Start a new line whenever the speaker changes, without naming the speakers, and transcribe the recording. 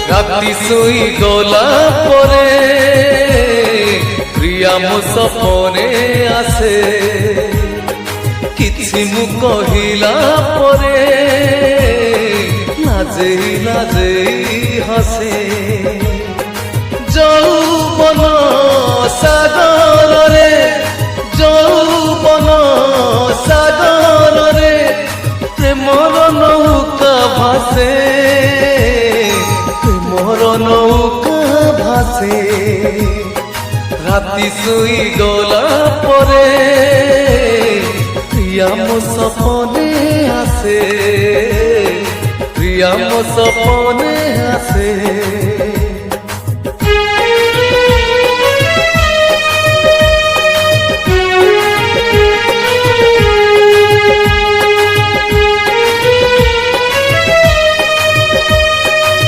রাতি শুই গলা পরে প্রিয়া মো সপনে আসে କିଛି ମୁଁ କହିଲା ପରେ ଲାଜେଇ ଲାଜେଇ ହସେ ଯୌବନ ସାଗରରେ ଯୌବନ ସାଗରରେ ପ୍ରେମର ନୌକା ଭାସେ ପ୍ରେମର ନୌକା ଭାସେ ରାତି ଶୋଇ ଗଲା ପରେ প্রিয়া মো সপনে আসে প্রিয়া মো সপনে আসে।